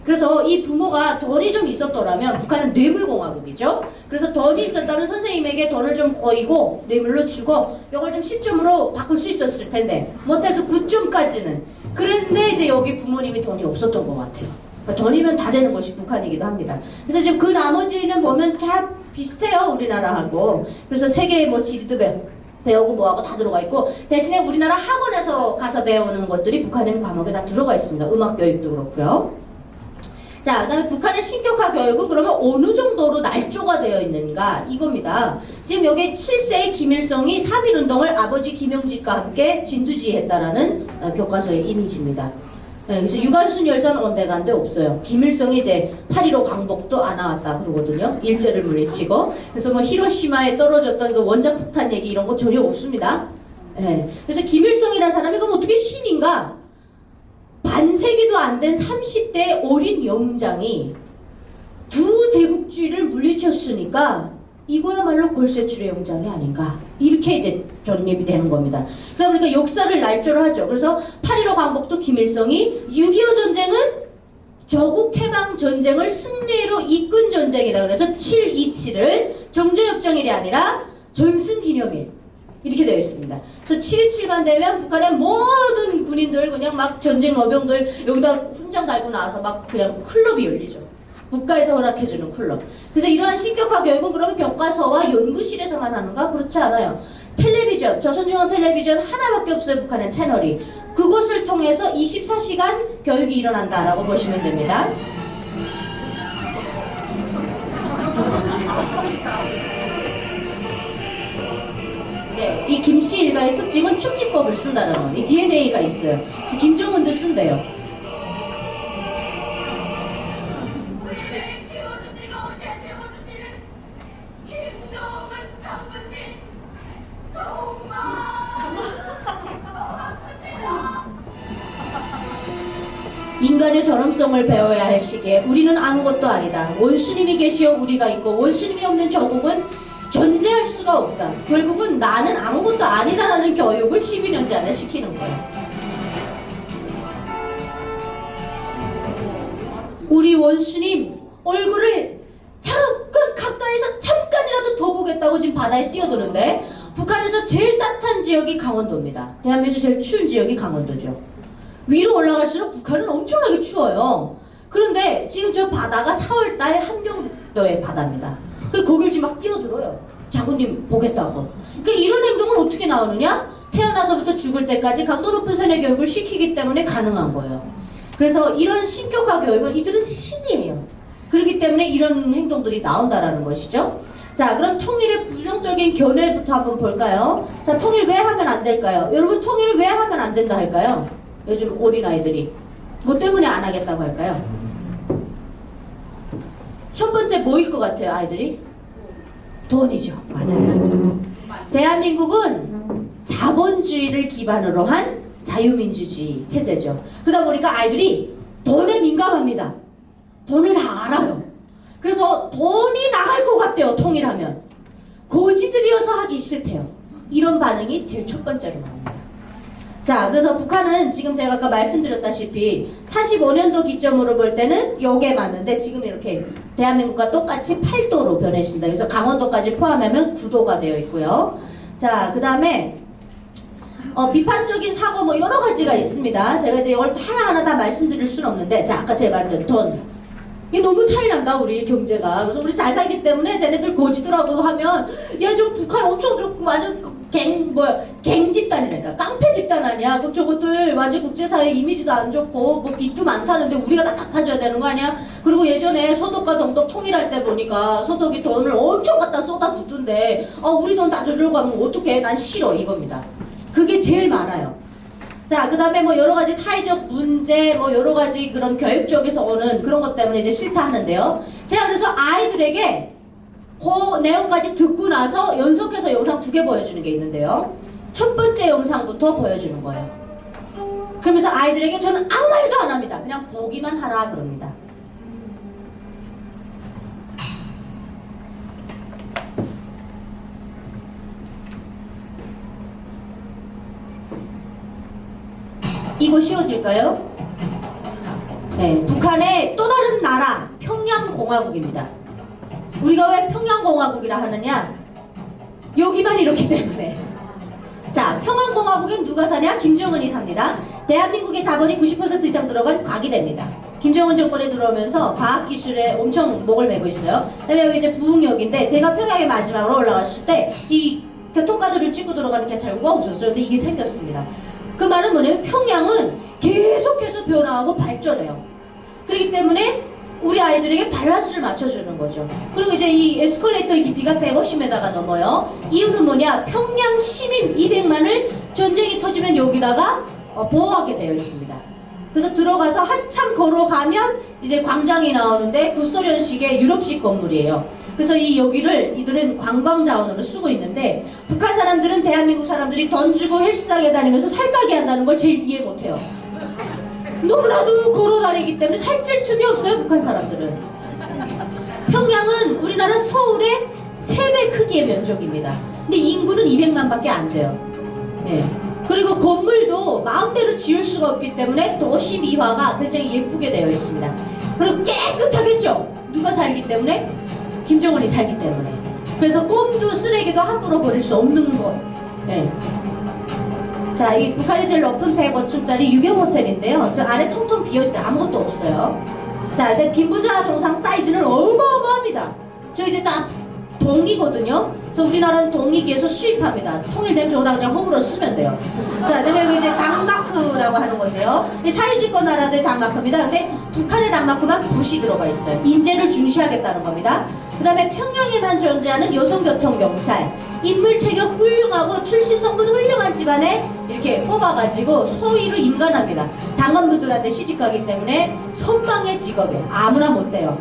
[SPEAKER 1] 그래서 이 부모가 돈이 좀 있었더라면 북한은 뇌물공화국이죠. 그래서 돈이 있었다면 선생님에게 돈을 좀 거이고 뇌물로 주고 이걸 좀 10점으로 바꿀 수 있었을 텐데 못해서 9점까지는. 그런데 이제 여기 부모님이 돈이 없었던 것 같아요. 그러니까 돈이면 다 되는 것이 북한이기도 합니다. 그래서 지금 그 나머지는 보면 다 비슷해요. 우리나라하고. 그래서 세계의 뭐 지리도 배우고 뭐하고 다 들어가 있고 대신에 우리나라 학원에서 가서 배우는 것들이 북한에는 과목에 다 들어가 있습니다. 음악 교육도 그렇고요. 자, 그 다음에 북한의 신격화 교육은 그러면 어느 정도로 날조가 되어 있는가 이겁니다. 지금 여기 7세의 김일성이 3.1운동을 아버지 김영직과 함께 진두지휘했다라는 교과서의 이미지입니다. 그래서 유관순 열사는 온데간데 없어요. 김일성이 이제 8.15 광복도 안 나왔다 그러거든요. 일제를 물리치고. 그래서 뭐 히로시마에 떨어졌던 그 원자폭탄 얘기 이런 거 전혀 없습니다. 그래서 김일성이라는 사람이 그럼 어떻게 신인가? 반세기도 안 된 30대 어린 영장이 두 제국주의를 물리쳤으니까 이거야말로 골세출의 영장이 아닌가 이렇게 이제 전립이 되는 겁니다. 그러다 보니까 역사를 날조를 하죠. 그래서 8.15 광복도 김일성이 6.25 전쟁은 조국 해방 전쟁을 승리로 이끈 전쟁이다. 그래서 7.27을 정전협정일이 아니라 전승기념일 이렇게 되어 있습니다. 그래서 7.27만 되면 북한의 모든 군인들 그냥 막 전쟁 어병들 여기다 훈장 달고 나와서 막 그냥 클럽이 열리죠. 국가에서 허락해주는 클럽. 그래서 이러한 신격화 교육은 그러면 교과서와 연구실에서만 하는가? 그렇지 않아요. 텔레비전, 조선중앙 텔레비전 하나밖에 없어요. 북한의 채널이. 그것을 통해서 24시간 교육이 일어난다라고 보시면 됩니다. 네, 이 김씨 일가의 특징은 축지법을 쓴다는 거. 이 DNA가 있어요. 그래서 김정은도 쓴대요. 인간의 존엄성을 배워야 할 시기에 우리는 아무것도 아니다. 원수님이 계시어 우리가 있고 원수님이 없는 조국은 존재할 수가 없다. 결국은 나는 아무것도 아니다라는 교육을 12년째 안에 시키는 거예요. 우리 원수님 얼굴을 잠깐 가까이서 잠깐이라도 더 보겠다고 지금 바다에 뛰어드는데 북한에서 제일 따뜻한 지역이 강원도입니다. 대한민국에서 제일 추운 지역이 강원도죠. 위로 올라갈수록 북한은 엄청나게 추워요. 그런데 지금 저 바다가 4월달 함경도의 바다입니다. 거길 지금 막 뛰어들어요. 장군님 보겠다고. 그러니까 이런 행동은 어떻게 나오느냐? 태어나서부터 죽을 때까지 강도 높은 세뇌 교육을 시키기 때문에 가능한 거예요. 그래서 이런 신격화 교육은 이들은 신이에요. 그렇기 때문에 이런 행동들이 나온다라는 것이죠. 자, 그럼 통일의 부정적인 견해부터 한번 볼까요? 자, 통일 왜 하면 안 될까요? 여러분, 통일을 왜 하면 안 된다 할까요? 요즘 어린아이들이 뭐 때문에 안 하겠다고 할까요? 첫 번째 뭐일 것 같아요, 아이들이? 돈이죠. 맞아요. 대한민국은 자본주의를 기반으로 한 자유민주주의 체제죠. 그러다 보니까 아이들이 돈에 민감합니다. 돈을 다 알아요. 그래서 돈이 나갈 것 같대요, 통일하면. 고지들이어서 하기 싫대요. 이런 반응이 제일 첫 번째로 나옵니다. 자, 그래서 북한은 지금 제가 아까 말씀드렸다시피 45년도 기점으로 볼 때는 요게 맞는데 지금 이렇게 대한민국과 똑같이 8도로 변했습니다. 그래서 강원도까지 포함하면 9도가 되어 있고요. 자, 그 다음에 비판적인 사고 뭐 여러 가지가 있습니다. 제가 이제 이걸 하나하나 다 말씀드릴 수는 없는데, 자, 아까 제가 말했던 돈. 이게 너무 차이 난다, 우리 경제가. 그래서 우리 잘 살기 때문에 쟤네들 고지더라고 하면, 야, 저 북한 엄청 좋고, 완전 갱 집단이니까. 깡패 집단 아니야? 그럼 저것들 완전 국제사회 이미지도 안 좋고, 뭐 빚도 많다는데 우리가 다 갚아줘야 되는 거 아니야? 그리고 예전에 서독과 동독 통일할 때 보니까 서독이 돈을 엄청 갖다 쏟아붓던데, 우리 돈 다 저주려고 하면 어떡해? 난 싫어. 이겁니다. 그게 제일 많아요. 자, 그 다음에 뭐 여러 가지 사회적 문제, 뭐 여러 가지 그런 교육 쪽에서 오는 그런 것 때문에 이제 싫다 하는데요. 제가 그래서 아이들에게 그 내용까지 듣고 나서 연속해서 영상 2개 보여주는 게 있는데요. 첫 번째 영상부터 보여주는 거예요. 그러면서 아이들에게 저는 아무 말도 안 합니다. 그냥 보기만 하라 그럽니다. 이곳이 어딜까요? 네, 북한의 또 다른 나라 평양공화국입니다. 우리가 왜 평양공화국이라 하느냐? 여기만 이렇기 때문에. 자, 평양공화국엔 누가 사냐? 김정은이 삽니다. 대한민국의 자본이 90% 이상 들어간 과기대입니다. 김정은 정권에 들어오면서 과학기술에 엄청 목을 메고 있어요. 그 다음에 여기 이제 부흥역인데, 제가 평양에 마지막으로 올라갔을 때 이 교통카드를 찍고 들어가는 개찰구가 없었어요. 근데 이게 생겼습니다. 그 말은 뭐냐면 평양은 계속해서 변화하고 발전해요. 그렇기 때문에 우리 아이들에게 밸런스를 맞춰주는 거죠. 그리고 이제 이 에스컬레이터의 깊이가 150m가 넘어요. 이유는 뭐냐? 평양 시민 200만을 전쟁이 터지면 여기다가 보호하게 되어 있습니다. 그래서 들어가서 한참 걸어가면 이제 광장이 나오는데 구소련식의 유럽식 건물이에요. 그래서 이 여기를 이들은 관광 자원으로 쓰고 있는데, 북한 사람들은 대한민국 사람들이 돈 주고 헬스장에 다니면서 살까기 한다는 걸 제일 이해 못해요. 너무나도 걸어 다니기 때문에 살찔 틈이 없어요, 북한 사람들은. 평양은 우리나라 서울의 3배 크기의 면적입니다. 근데 인구는 200만밖에 안 돼요. 네. 그리고 건물도 마음대로 지을 수가 없기 때문에 도시 미화가 굉장히 예쁘게 되어 있습니다. 그리고 깨끗하겠죠? 누가 살기 때문에? 김정은이 살기 때문에. 그래서 꼼도 쓰레기도 함부로 버릴 수 없는 것. 네. 자, 이 북한이 제일 높은 105층짜리 유경 호텔인데요. 저 안에 통통 비어있어요. 아무것도 없어요. 자, 근데 빈부자 동상 사이즈는 어마어마합니다. 저 이제 딱 동이거든요. 그래서 우리나라는 동이기에서 수입합니다. 통일되면 저거다 그냥 홈으로 쓰면 돼요. 자, 그다음에 여기 이제 당마크라고 하는 건데요. 이 사회주의권 나라들의 당마크입니다. 근데 북한의 당마크만 붓이 들어가 있어요. 인재를 중시하겠다는 겁니다. 그 다음에 평양에만 존재하는 여성교통경찰, 인물 체격 훌륭하고 출신 성분 훌륭한 집안에 이렇게 뽑아가지고 소위로 임관합니다. 당간부들한테 시집가기 때문에 선망의 직업에 아무나 못 돼요.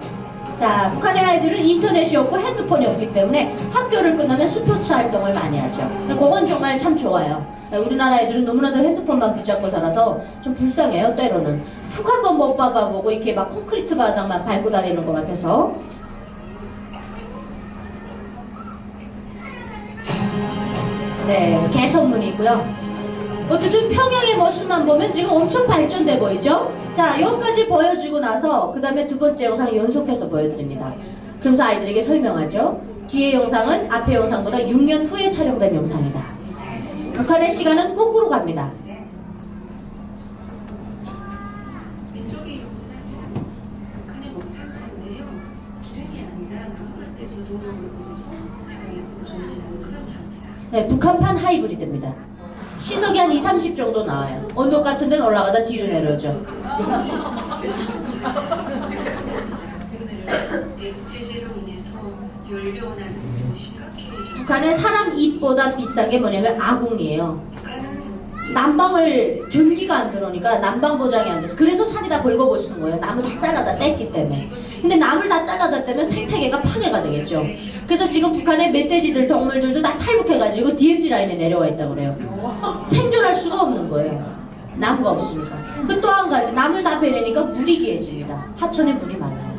[SPEAKER 1] 자, 북한의 아이들은 인터넷이 없고 핸드폰이 없기 때문에 학교를 끝나면 스포츠 활동을 많이 하죠. 그건 정말 참 좋아요. 우리나라 애들은 너무나도 핸드폰만 붙잡고 살아서 좀 불쌍해요, 때로는. 훅 한번 못 박아보고 이렇게 막 콘크리트 바닥만 밟고 다니는 것 같아서. 네, 개선문이고요. 어쨌든 평양의 모습만 보면 지금 엄청 발전돼 보이죠? 자, 여기까지 보여주고 나서 그 다음에 두 번째 영상 연속해서 보여드립니다. 그러면서 아이들에게 설명하죠. 뒤에 영상은 앞에 영상보다 6년 후에 촬영된 영상이다. 북한의 시간은 거꾸로 갑니다.
[SPEAKER 7] 왼쪽이 영상은 북한의 못한 차인데요. 기름이 아니라 나무를 떼서 노력을 걷어서 자기 앞으로 전진하는 그런 차입니다.
[SPEAKER 1] 네, 북한판 하이브리드입니다. 시속이 한 2, 30 정도 나와요. 언덕 같은 데는 올라가다 뒤로 내려오죠.
[SPEAKER 7] 대체제로 인해서 연료난이 심각해지고
[SPEAKER 1] 북한의 사람 입보다 비싼 게 뭐냐면 아궁이에요.
[SPEAKER 7] 북한은
[SPEAKER 1] 난방을 전기가 안 들어오니까 난방 보장이 안 돼서 그래서 산이 다 벌거벗은 거예요. 나무 다 잘라다 뗐기 때문에. 근데 나무를 다 잘라다 떼면 생태계가 파괴가 되겠죠. 그래서 지금 북한의 멧돼지들, 동물들도 다 탈북해가지고 DMZ 라인에 내려와 있다고 그래요. 생존할 수가 없는 거예요. 나무가 없으니까. 그 또 한 가지, 나무를 다 베내니까 물이 귀해집니다. 하천에 물이 많아요.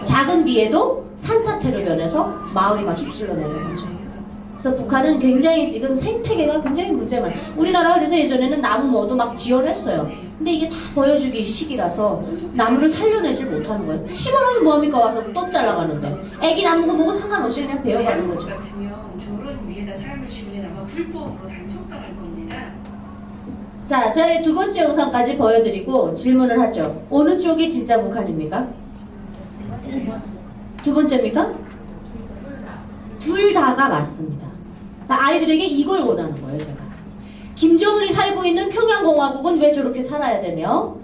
[SPEAKER 1] 작은 비에도 산사태로 변해서 마을이 막 휩쓸려 내는 거죠. 그래서 북한은 굉장히 지금 생태계가 굉장히 문제가 많아요. 우리나라가 그래서 예전에는 나무 뭐도 막 지원했어요. 근데 이게 다 보여주기 시기라서 나무를 살려내지 못하는 거예요. 심어놓으면 뭐합니까? 와서 또 잘라가는데. 애기 나무고 뭐고 상관없이 그냥 베어가는 거죠.
[SPEAKER 7] 같으면 조론 위에다 사람을 심으면 아마 불법으로 단속당할 겁니다.
[SPEAKER 1] 자, 저희 두 번째 영상까지 보여드리고 질문을 하죠. 어느 쪽이 진짜 북한입니까? 두 번째입니까? 둘 다가 맞습니다. 아이들에게 이걸 원하는 거예요, 제가. 김정은이 살고 있는 평양공화국은 왜 저렇게 살아야 되며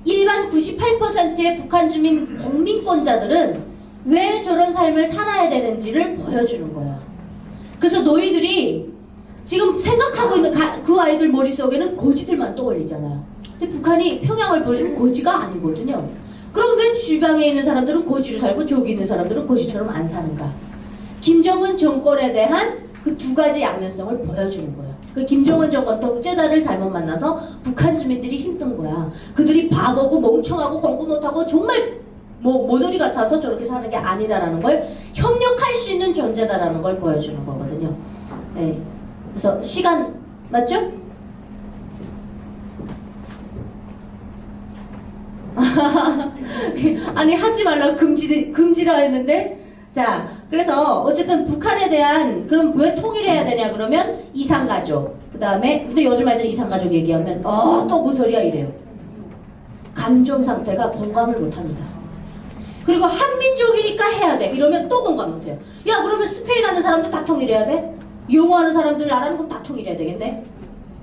[SPEAKER 1] 일반 98%의 북한 주민 공민권자들은 왜 저런 삶을 살아야 되는지를 보여주는 거예요. 그래서 너희들이 지금 생각하고 있는 그 아이들 머릿속에는 고지들만 떠올리잖아요. 근데 북한이 평양을 보여주면 고지가 아니거든요. 그럼 왜 주방에 있는 사람들은 고지로 살고 저기 있는 사람들은 고지처럼 안 사는가? 김정은 정권에 대한 그 두 가지 양면성을 보여주는 거예요. 그 김정은 정권 독재자를 잘못 만나서 북한 주민들이 힘든 거야. 그들이 바보고 멍청하고 공부 못하고 정말 모조리 같아서 저렇게 사는 게 아니다라는 걸 협력할 수 있는 존재다라는 걸 보여주는 거거든요. 네. 그래서 시간 맞죠? 아니 하지 말라고 금지라 했는데 자 그래서 어쨌든 북한에 대한 그럼 왜 통일해야 되냐 그러면 이산가족 그 다음에 근데 요즘 아이들 이산가족 얘기하면 또 그 소리야 이래요. 감정 상태가 공감을 못합니다. 그리고 한민족이니까 해야 돼 이러면 또 공감 못해요. 야 그러면 스페인 하는 사람들 다 통일해야 돼? 영어 하는 사람들 나라는 건 다 통일해야 되겠네?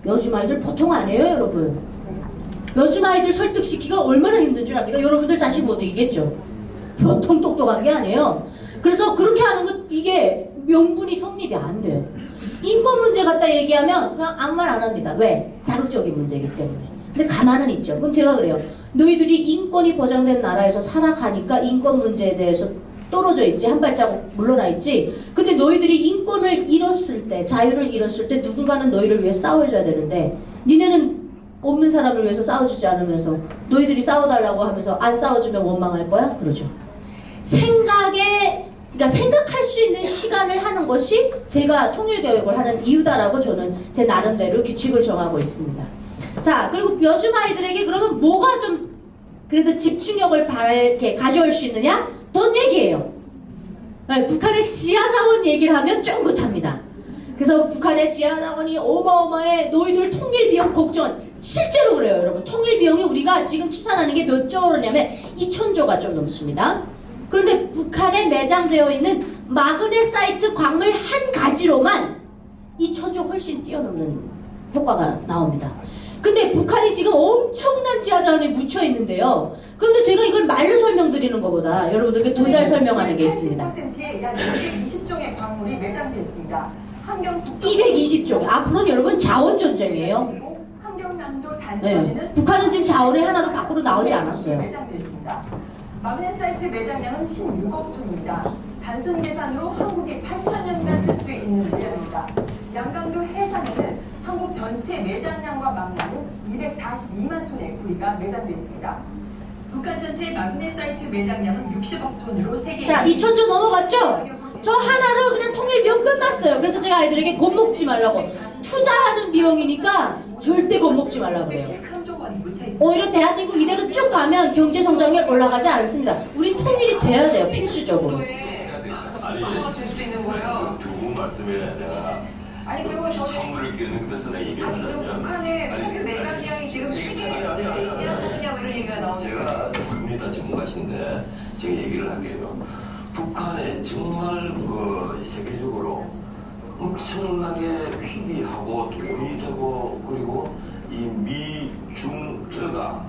[SPEAKER 1] 요즘 아이들 보통 아니에요 여러분. 요즘 아이들 설득시키기가 얼마나 힘든 줄 압니까? 여러분들 자신 못 이기겠죠? 보통 똑똑한 게 아니에요. 그래서 그렇게 하는 건 이게 명분이 성립이 안 돼요. 인권 문제 갖다 얘기하면 그냥 아무 말 안 합니다. 왜? 자극적인 문제이기 때문에. 근데 가만은 있죠. 그럼 제가 그래요. 너희들이 인권이 보장된 나라에서 살아가니까 인권 문제에 대해서 떨어져 있지. 한 발자국 물러나 있지. 근데 너희들이 인권을 잃었을 때, 자유를 잃었을 때 누군가는 너희를 위해 싸워줘야 되는데 니네는 없는 사람을 위해서 싸워주지 않으면서 너희들이 싸워달라고 하면서 안 싸워주면 원망할 거야? 그러죠. 그러니까 생각할 수 있는 시간을 하는 것이 제가 통일교육을 하는 이유다라고 저는 제 나름대로 규칙을 정하고 있습니다. 자, 그리고 요즘 아이들에게 그러면 뭐가 좀 그래도 집중력을 이렇게 가져올 수 있느냐? 돈 얘기예요. 네, 북한의 지하자원 얘기를 하면 쫑긋합니다. 그래서 북한의 지하자원이 어마어마해. 너희들 통일 비용 걱정. 실제로 그래요, 여러분. 통일 비용이 우리가 지금 추산하는 게 몇 조냐면 2,000조가 좀 넘습니다. 그런데 북한에 매장되어 있는 마그네사이트 광물 한 가지로만 2,000조 훨씬 뛰어넘는 효과가 나옵니다. 근데 북한이 지금 엄청난 지하자원이 묻혀 있는데요. 그런데 제가 이걸 말로 설명드리는 것보다 여러분들께 더 잘 설명하는 게 있습니다.
[SPEAKER 8] 80%의 약 220종의 광물이 매장되어 있습니다.
[SPEAKER 1] 220조. 앞으로는 여러분 자원 전쟁이에요.
[SPEAKER 8] 환경남도 단지에는
[SPEAKER 1] 네. 북한은 지금 자원이 하나로 밖으로 나오지 않았어요.
[SPEAKER 8] 매장되어 있습니다. 마그네사이트 매장량은 16억 톤입니다. 단순 계산으로 한국이 8,000년간 쓸 수 있는 물량입니다. 양강도 해상에는 한국 전체 매장량과 맞먹는 242만 톤의 구리가 매장되어 있습니다. 북한 전체 마그네사이트 매장량은 60억 톤으로 세계.
[SPEAKER 1] 자, 2,000조 넘어갔죠? 저 하나로 그냥 통일 비용 끝났어요. 그래서 제가 아이들에게 겁먹지 말라고. 투자하는 비용이니까 절대 겁먹지 말라 그래요.
[SPEAKER 8] 3조 원이 묻혀 있습니다.
[SPEAKER 1] 오히려 대한민국 이대로 쭉 가면 경제 성장률 올라가지 않습니다. 우린 통일이 돼야 돼요, 필수적으로.
[SPEAKER 9] 아니,
[SPEAKER 2] 될수 있는 거예요.
[SPEAKER 9] 두 분 말씀에 내가
[SPEAKER 2] 아니 그리고 저는
[SPEAKER 9] 선물을 끼는 데서 내가 얘기를
[SPEAKER 2] 아니 그리고
[SPEAKER 9] 하자면
[SPEAKER 2] 북한의 석유 매장량이 지금 세계에 어디냐 이런 얘기가 나오는데
[SPEAKER 9] 제가 두 분이 다 전문가신데 제가 얘기를 할게요. 북한에 정말 그 세계적으로 엄청나게 희귀하고 돈이 되고 그리고 이 미중러가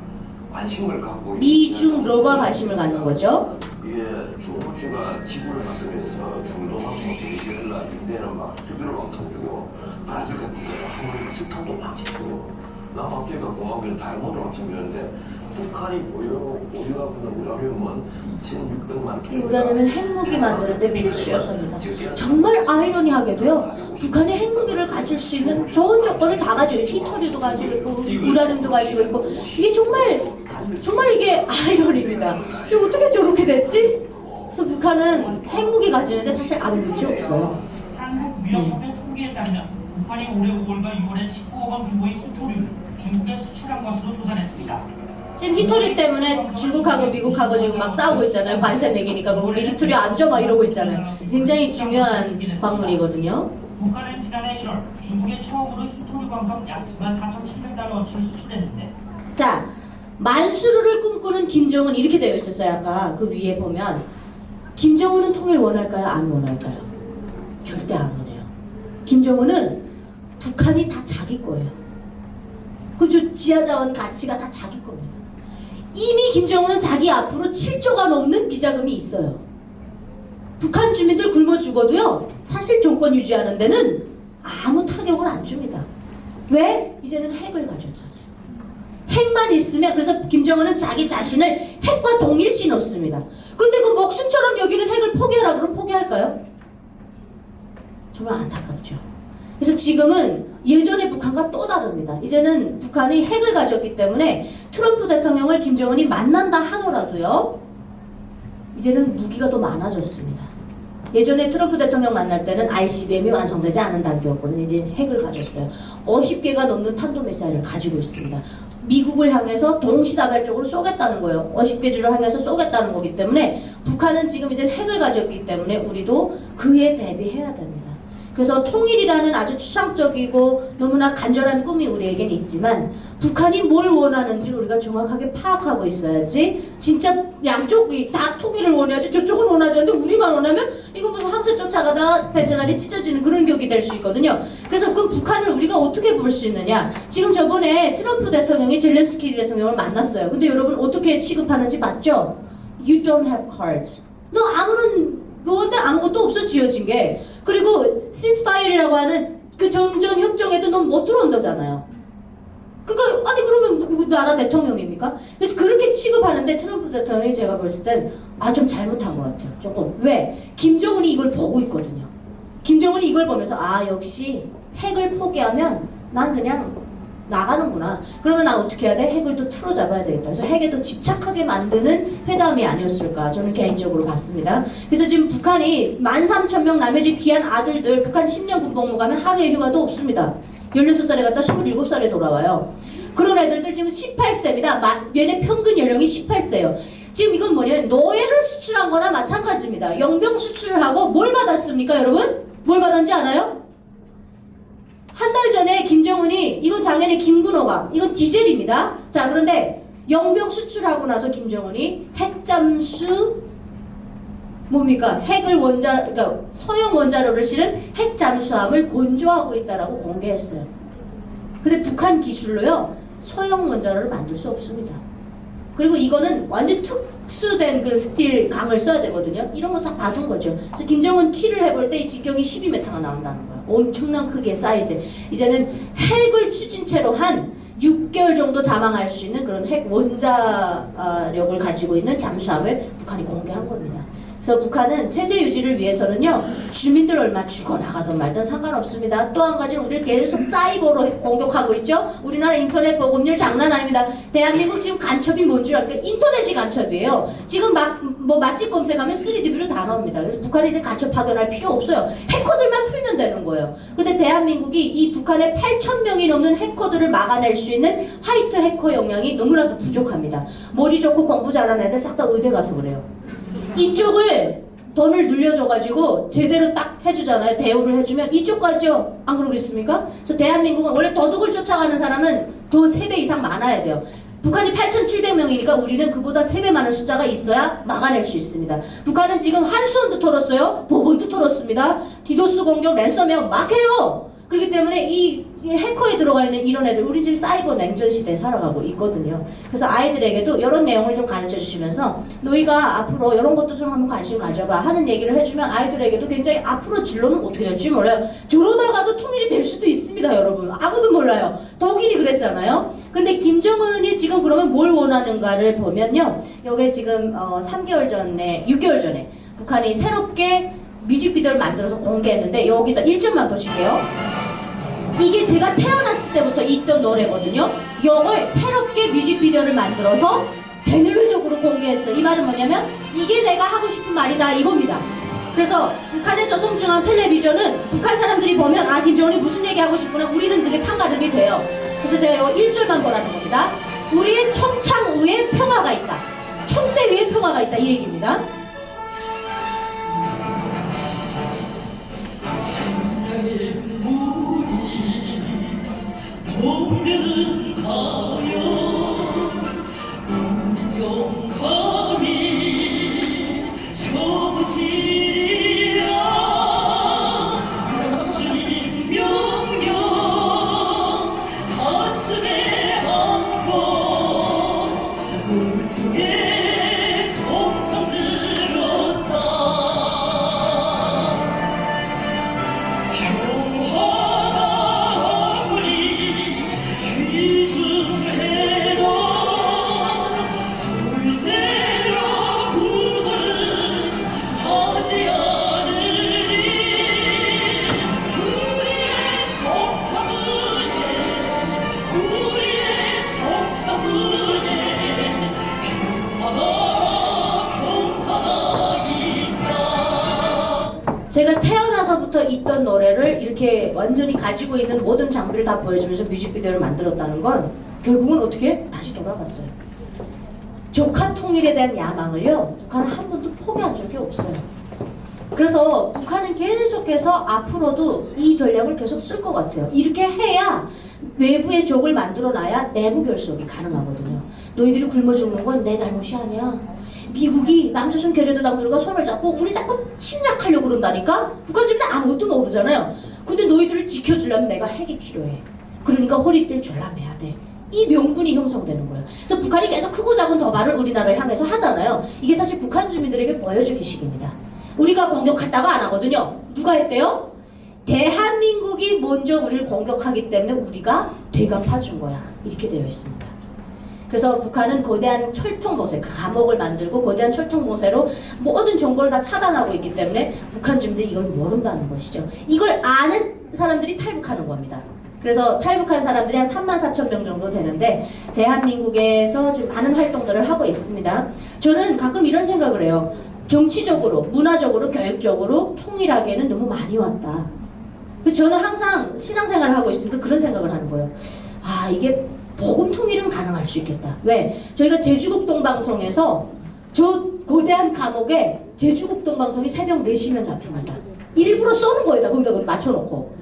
[SPEAKER 9] 관심을 갖고
[SPEAKER 1] 미중러가 관심을 갖는 거죠.
[SPEAKER 9] 이게 중국주가 지구를 만들면서 중동하고 베네수엘라 인도에는 막 수비를 왕창 주고 브라질 같은 데는 한국 스탄도 막 주고 남아프리카 공화국에는 다이아몬드 왕창 주는데 북한이 보유하고 있는 우라늄은 2,600만 톤.
[SPEAKER 1] 이 우라늄은 핵무기 만드는데 필수 요소입니다. 정말 아이러니하게도요. 북한이 핵무기를 가질 수 있는 좋은 조건을 다 가지고 있고 히토리도 가지고 있고 우라늄도 가지고 있고 이게 정말 이게 아이러니입니다. 이게 어떻게 저렇게 됐지? 그래서 북한은 핵무기 가지는데 사실 아무 문제 없어요.
[SPEAKER 10] 한국 위협협회 통계에 따르면 북한이 올해 5월과 6월에 19억 원 규모의 히토리를 중국에 수출한 것으로 조사했습니다.
[SPEAKER 1] 지금 히토리 때문에 중국하고 미국하고 지금 막 싸우고 있잖아요. 관세 매기니까 그럼 우리 히토리 안 줘 막 이러고 있잖아요. 굉장히 중요한 광물이거든요.
[SPEAKER 10] 북한은 지난해 1월 중국에 처음으로 히토리 광석 약 24,700달러어치를 수출했는데
[SPEAKER 1] 자, 만수르를 꿈꾸는 김정은 이렇게 되어 있었어요. 아까 그 위에 보면 김정은은 통일 원할까요? 안 원할까요? 절대 안 원해요. 김정은은 북한이 다 자기 거예요. 그럼 저 지하자원 가치가 다 자기 겁니다. 이미 김정은은 자기 앞으로 7조가 넘는 비자금이 있어요. 북한 주민들 굶어 죽어도요, 사실 정권 유지하는 데는 아무 타격을 안 줍니다. 왜? 이제는 핵을 가졌잖아요. 핵만 있으면, 그래서 김정은은 자기 자신을 핵과 동일시 놓습니다. 근데 그 목숨처럼 여기는 핵을 포기하라 그러면 포기할까요? 정말 안타깝죠. 그래서 지금은 예전의 북한과 또 다릅니다. 이제는 북한이 핵을 가졌기 때문에 트럼프 대통령을 김정은이 만난다 하더라도요, 이제는 무기가 더 많아졌습니다. 예전에 트럼프 대통령 만날 때는 ICBM이 완성되지 않은 단계였거든요. 이제 핵을 가졌어요. 50개가 넘는 탄도미사일을 가지고 있습니다. 미국을 향해서 동시다발적으로 쏘겠다는 거예요. 50개 주를 향해서 쏘겠다는 거기 때문에 북한은 지금 이제 핵을 가졌기 때문에 우리도 그에 대비해야 됩니다. 그래서 통일이라는 아주 추상적이고 너무나 간절한 꿈이 우리에겐 있지만 북한이 뭘 원하는지 우리가 정확하게 파악하고 있어야지 진짜 양쪽이 다 통일을 원해야지 저쪽은 원하지 않는데 우리만 원하면 이건 무슨 항세 쫓아가다가 뱀사다리 찢어지는 그런 격이 될 수 있거든요. 그래서 그 북한을 우리가 어떻게 볼 수 있느냐. 지금 저번에 트럼프 대통령이 젤렌스키 대통령을 만났어요. 근데 여러분 어떻게 취급하는지 봤죠? You don't have cards. 너 너한테 아무것도 없어 쥐어진 게. 그리고 시스파이어라고 하는 그 정전 협정에도 넌 못 들어온다잖아요. 그러니까 아니 그러면 누구 나라 대통령입니까? 그렇게 취급하는데 트럼프 대통령이 제가 봤을 땐 좀 잘못한 것 같아요. 조금. 왜? 김정은이 이걸 보고 있거든요. 김정은이 이걸 보면서 역시 핵을 포기하면 난 그냥 나가는구나. 그러면 난 어떻게 해야 돼? 핵을 또 틀어 잡아야 되겠다. 그래서 핵에 또 집착하게 만드는 회담이 아니었을까 저는 개인적으로 봤습니다. 그래서 지금 북한이 13,000명 남의 집 귀한 아들들 북한 10년 군복무 가면 하루의 휴가도 없습니다. 16살에 갔다 27살에 돌아와요. 그런 애들들 지금 18세입니다. 얘네 평균 연령이 18세예요. 지금 이건 뭐냐면 노예를 수출한 거나 마찬가지입니다. 영병 수출을 하고 뭘 받았습니까 여러분? 뭘 받았는지 알아요? 한 달 전에 김정은이 이건 작년에 김군호가 이건 디젤입니다. 자 그런데 영병 수출하고 나서 김정은이 핵잠수 뭡니까? 그러니까 소형 원자로를 실은 핵 잠수함을 건조하고 있다라고 공개했어요. 근데 북한 기술로요 소형 원자로를 만들 수 없습니다. 그리고 이거는 완전 특수된 그 스틸 강을 써야 되거든요. 이런 거 다 받은 거죠. 그래서 김정은 키를 해볼 때 이 직경이 12m가 나온다는 거예요. 엄청난 크기의 사이즈. 이제는 핵을 추진 채로 한 6개월 정도 자망할 수 있는 그런 핵 원자력을 가지고 있는 잠수함을 북한이 공개한 겁니다. 그래서 북한은 체제 유지를 위해서는요, 주민들 얼마 죽어나가든 말든 상관없습니다. 또 한 가지는 우리를 계속 사이버로 공격하고 있죠. 우리나라 인터넷 보급률 장난 아닙니다. 대한민국 지금 간첩이 뭔 줄 알까? 인터넷이 간첩이에요. 지금 뭐 맛집 검색하면 3D뷰로 다 나옵니다. 그래서 북한이 이제 간첩 파견할 필요 없어요. 해커들만 풀면 되는 거예요. 근데 대한민국이 이 북한의 8,000명이 넘는 해커들을 막아낼 수 있는 화이트 해커 역량이 너무나도 부족합니다. 머리 좋고 공부 잘하는 애들 싹 다 의대 가서 그래요. 이쪽을 돈을 늘려줘가지고 제대로 딱 해주잖아요. 대우를 해주면 이쪽까지요. 안 그러겠습니까? 그래서 대한민국은 원래 도둑을 쫓아가는 사람은 더 3배 이상 많아야 돼요. 북한이 8,700명이니까 우리는 그보다 3배 많은 숫자가 있어야 막아낼 수 있습니다. 북한은 지금 한수원도 털었어요. 법원도 털었습니다. 디도스 공격, 랜섬웨어 막 해요. 그렇기 때문에 이 해커에 들어가 있는 이런 애들, 우리 지금 사이버 냉전 시대에 살아가고 있거든요. 그래서 아이들에게도 이런 내용을 좀 가르쳐 주시면서 너희가 앞으로 이런 것도 좀 한번 관심 가져봐 하는 얘기를 해주면 아이들에게도 굉장히 앞으로 진로는 어떻게 될지 몰라요. 저러다가도 통일이 될 수도 있습니다, 여러분. 아무도 몰라요. 독일이 그랬잖아요. 근데 김정은이 지금 그러면 뭘 원하는가를 보면요. 여기 지금 6개월 전에 북한이 새롭게 뮤직비디오를 만들어서 공개했는데 여기서 1점만 보실게요. 이게 제가 태어났을 때부터 있던 노래거든요. 이걸 새롭게 뮤직비디오를 만들어서 대내외적으로 공개했어요. 이 말은 뭐냐면 이게 내가 하고 싶은 말이다 이겁니다. 그래서 북한의 조선중앙 텔레비전은 북한 사람들이 보면 아 김정은이 무슨 얘기하고 싶구나 우리는 그게 판가름이 돼요. 그래서 제가 이 1줄만 보라는 겁니다. 우리의 총창 위에 평화가 있다. 총대 위에 평화가 있다 이 얘기입니다.
[SPEAKER 10] 동면은 가요 우리 영감이 소시리라 목숨이 명령 가슴에 안고 물속에 총창 들었다
[SPEAKER 1] 제가 태어나서부터 있던 노래를 이렇게 완전히 가지고 있는 모든 장비를 다 보여주면서 뮤직비디오를 만들었다는 건 결국은 어떻게? 다시 돌아갔어요. 조카 통일에 대한 야망을요, 북한은 한 번도 포기한 적이 없어요. 그래서 북한은 계속해서 앞으로도 이 전략을 계속 쓸 것 같아요. 이렇게 해야 외부의 적을 만들어놔야 내부 결속이 가능하거든요. 너희들이 굶어 죽는 건 내 잘못이 아니야. 미국이 남조선 괴뢰도당들과 손을 잡고 우리 자꾸 침략하려고 그런다니까? 북한 주민은 아무것도 모르잖아요. 근데 너희들을 지켜주려면 내가 핵이 필요해. 그러니까 허리띠를 졸라매야 돼. 이 명분이 형성되는 거예요. 그래서 북한이 계속 크고 작은 도발을 우리나라를 향해서 하잖아요. 이게 사실 북한 주민들에게 보여주기식입니다. 우리가 공격했다고 안 하거든요. 누가 했대요? 대한민국이 먼저 우리를 공격하기 때문에 우리가 되갚아준 거야. 이렇게 되어 있습니다. 그래서 북한은 거대한 철통봉쇄, 감옥을 만들고 거대한 철통봉쇄로 모든 정보를 다 차단하고 있기 때문에 북한 주민들이 이걸 모른다는 것이죠. 이걸 아는 사람들이 탈북하는 겁니다. 그래서 탈북한 사람들이 한 34,000명 정도 되는데 대한민국에서 지금 많은 활동들을 하고 있습니다. 저는 가끔 이런 생각을 해요. 정치적으로, 문화적으로, 교육적으로 통일하기에는 너무 많이 왔다. 그래서 저는 항상 신앙생활을 하고 있으니까 그런 생각을 하는 거예요. 아, 이게 복음 통일은 가능할 수 있겠다. 왜? 저희가 제주국동방송에서 저 거대한 감옥에 제주국동방송이 새벽 4시면 잡힙니다. 일부러 쏘는 거예요. 거기다 맞춰놓고.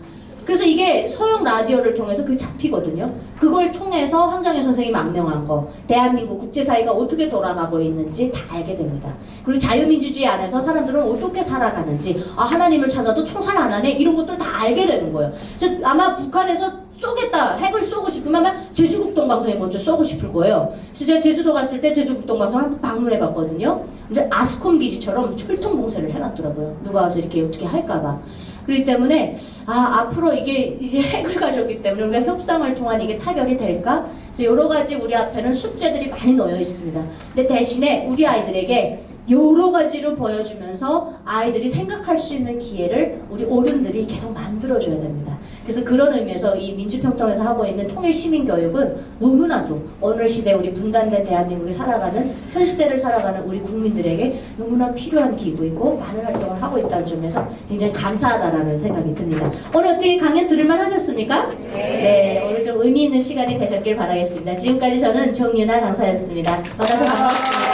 [SPEAKER 1] 그래서 이게 소형 라디오를 통해서 그게 잡히거든요. 그걸 통해서 황정일 선생이 망명한 거, 대한민국 국제사회가 어떻게 돌아가고 있는지 다 알게 됩니다. 그리고 자유민주주의 안에서 사람들은 어떻게 살아가는지, 아, 하나님을 찾아도 총살 안 하네? 이런 것들 다 알게 되는 거예요. 그래서 아마 북한에서 쏘겠다, 핵을 쏘고 싶으면 아마 제주국동방송에 먼저 쏘고 싶을 거예요. 그래서 제가 제주도 갔을 때 제주국동방송을 한번 방문해봤거든요. 이제 아스콘 기지처럼 철통봉쇄를 해놨더라고요. 누가 와서 이렇게 어떻게 할까봐. 그렇기 때문에 앞으로 이게 이제 핵을 가졌기 때문에 우리가 협상을 통한 이게 타결이 될까? 그래서 여러 가지 우리 앞에는 숙제들이 많이 놓여 있습니다. 근데 대신에 우리 아이들에게 여러 가지로 보여주면서 아이들이 생각할 수 있는 기회를 우리 어른들이 계속 만들어줘야 됩니다. 그래서 그런 의미에서 이 민주평통에서 하고 있는 통일시민교육은 너무나도 오늘 시대 우리 분단된 대한민국이 살아가는 현 시대를 살아가는 우리 국민들에게 너무나 필요한 기구이고 많은 활동을 하고 있다는 점에서 굉장히 감사하다라는 생각이 듭니다. 오늘 어떻게 강연 들을만 하셨습니까? 네, 오늘 좀 의미 있는 시간이 되셨길 바라겠습니다. 지금까지 저는 정윤아 강사였습니다. 만나서 반갑습니다.